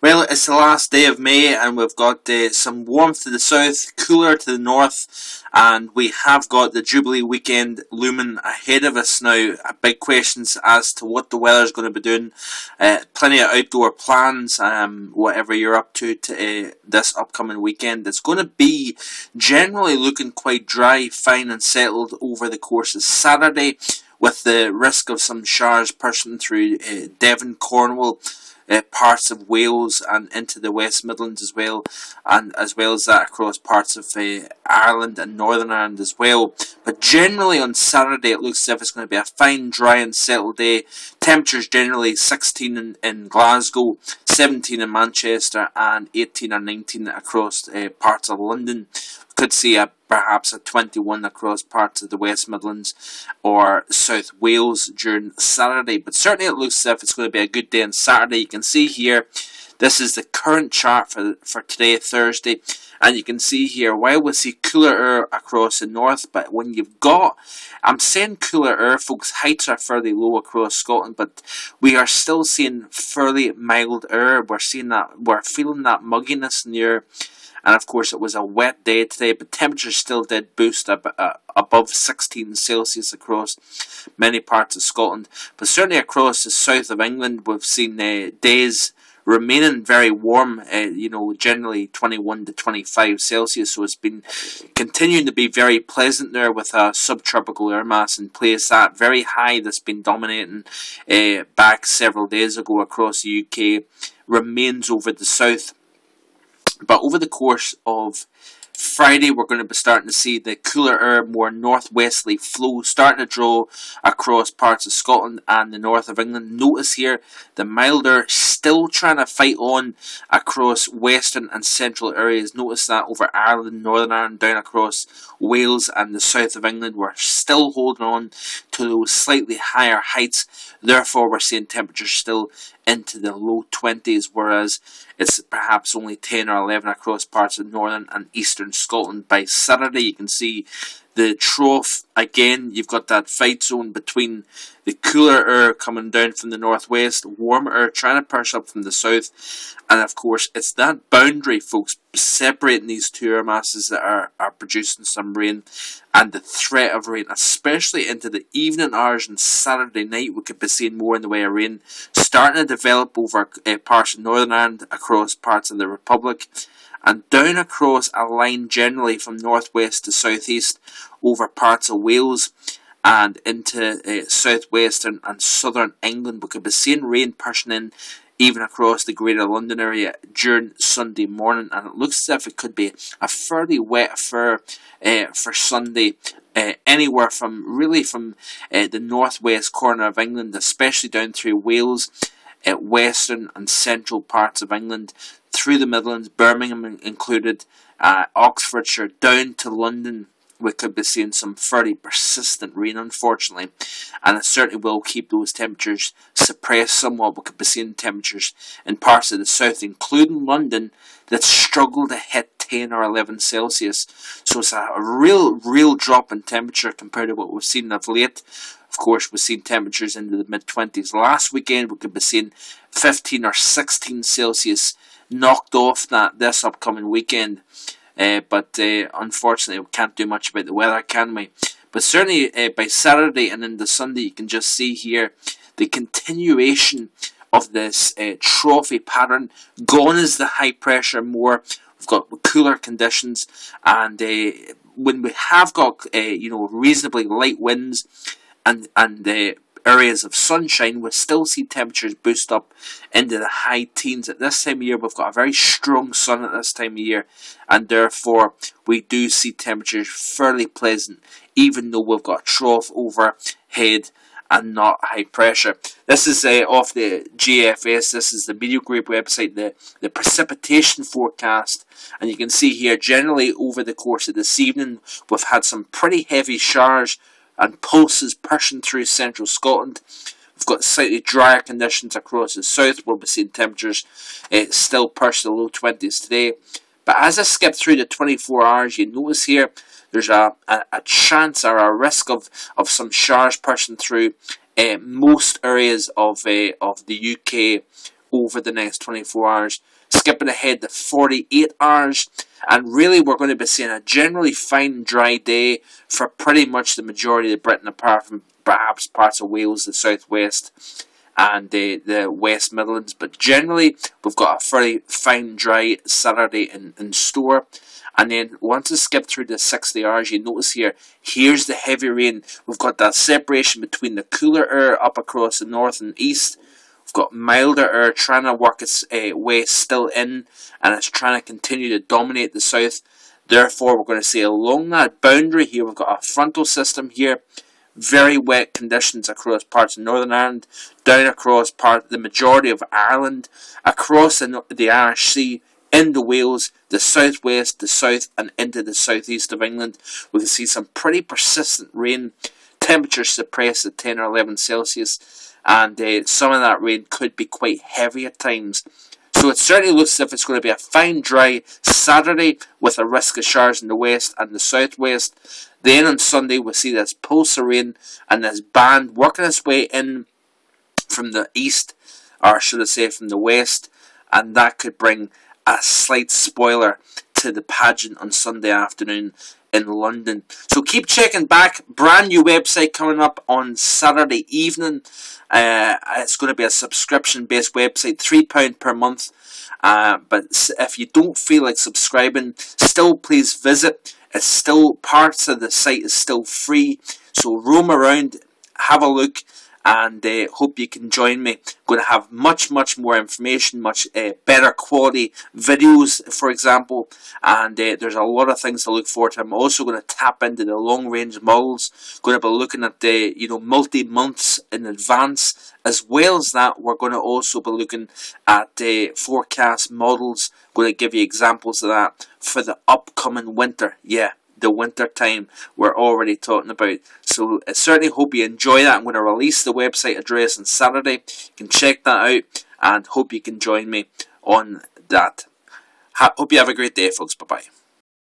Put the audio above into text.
Well, it's the last day of May and we've got some warmth to the south, cooler to the north, and we have got the Jubilee weekend looming ahead of us now. Big questions as to what the weather's going to be doing. Plenty of outdoor plans, whatever you're up to this upcoming weekend. It's going to be generally looking quite dry, fine and settled over the course of Saturday, with the risk of some showers pushing through Devon, Cornwall, parts of Wales and into the West Midlands as well, and as well as that across parts of Ireland and Northern Ireland as well. But generally on Saturday it looks as if it's going to be a fine, dry and settled day. Temperatures generally 16 in Glasgow, 17 in Manchester and 18 or 19 across parts of London. Could see perhaps a 21 across parts of the West Midlands or South Wales during Saturday. But certainly it looks as if it's going to be a good day on Saturday. You can see here, this is the current chart for today, Thursday. And you can see here, while we see cooler air across the north, but when you've got, I'm saying cooler air, folks, heights are fairly low across Scotland, but we are still seeing fairly mild air. We're feeling that mugginess in the air. And of course it was a wet day today, but temperatures still did boost up above 16 Celsius across many parts of Scotland. But certainly across the south of England we've seen days remaining very warm, generally 21 to 25 Celsius. So it's been continuing to be very pleasant there with a subtropical air mass in place. That very high that's been dominating back several days ago across the UK remains over the south. But over the course of Friday, we're going to be starting to see the cooler air, more northwesterly flow starting to draw across parts of Scotland and the north of England. Notice here the milder still trying to fight on across western and central areas. Notice that over Ireland, Northern Ireland, down across Wales and the south of England. We're still holding on to those slightly higher heights. Therefore, we're seeing temperatures still into the low 20s, whereas it's perhaps only 10 or 11 across parts of northern and eastern Scotland. By Saturday, you can see the trough again. You've got that fight zone between the cooler air coming down from the northwest, warmer air trying to push up from the south, and of course it's that boundary, folks, separating these two air masses that are producing some rain, and the threat of rain, especially into the evening hours on Saturday night. We could be seeing more in the way of rain starting to develop over parts of Northern Ireland, across parts of the Republic, and down across a line generally from northwest to southeast over parts of Wales and into southwestern and southern England. We could be seeing rain pushing in even across the Greater London area during Sunday morning, and it looks as if it could be a fairly wet affair for Sunday. Anywhere from the northwest corner of England, especially down through Wales, western and central parts of England, through the Midlands, Birmingham included, Oxfordshire, down to London. We could be seeing some fairly persistent rain, unfortunately, and it certainly will keep those temperatures suppressed somewhat. We could be seeing temperatures in parts of the south, including London, that struggle to hit 10 or 11 Celsius. So it's a real drop in temperature compared to what we've seen of late. Of course, we've seen temperatures into the mid-20s. Last weekend, we could be seeing 15 or 16 Celsius knocked off that this upcoming weekend. But unfortunately, we can't do much about the weather, can we? But certainly by Saturday and into Sunday, you can just see here the continuation of this trophy pattern. Gone is the high pressure more. We've got cooler conditions, and when we have got reasonably light winds and areas of sunshine, we still see temperatures boost up into the high teens. At this time of year, we've got a very strong sun at this time of year, and therefore we do see temperatures fairly pleasant, even though we've got a trough overhead and not high pressure. This is off the GFS. This is the Media Group website, the precipitation forecast, and you can see here generally over the course of this evening we've had some pretty heavy showers and pulses pushing through central Scotland. We've got slightly drier conditions across the south. We'll be seeing temperatures still push the low 20s today. But as I skip through the 24 hours, you notice here there's a chance or a risk of some showers pushing through most areas of the UK over the next 24 hours. Skipping ahead to 48 hours, and really we're going to be seeing a generally fine dry day for pretty much the majority of Britain, apart from perhaps parts of Wales, the southwest and the West Midlands. But generally we've got a very fine dry Saturday in store. And then once I skip through the 60 hours, you notice here's the heavy rain. We've got that separation between the cooler air up across the north and east. We've got milder air trying to work its way still in, and it's trying to continue to dominate the south. Therefore, we're going to see along that boundary here, we've got a frontal system here. Very wet conditions across parts of Northern Ireland, down across the majority of Ireland, across the Irish Sea, into Wales, the southwest, the south, and into the southeast of England. We can see some pretty persistent rain. Temperatures suppressed at 10 or 11 Celsius, and some of that rain could be quite heavy at times. So it certainly looks as if it's going to be a fine dry Saturday with a risk of showers in the west and the southwest. Then on Sunday we'll see this pulse of rain and this band working its way in from the east, or should I say from the west, and that could bring a slight spoiler to the pageant on Sunday afternoon in London. So keep checking back. Brand new website coming up on Saturday evening. It's going to be a subscription based website, £3 per month. But if you don't feel like subscribing, still please visit. It's still, parts of the site is still free. So roam around, have a look, and hope you can join me. I'm going to have much more information, much better quality videos, for example, and there's a lot of things to look forward to. I'm also going to tap into the long range models, going to be looking at the multi-months in advance. As well as that, we're going to also be looking at forecast models. I'm going to give you examples of that for the upcoming winter. Yeah, the winter time we're already talking about. So I certainly hope you enjoy that. I'm going to release the website address on Saturday. You can check that out, and hope you can join me on that. Hope you have a great day, folks. Bye bye.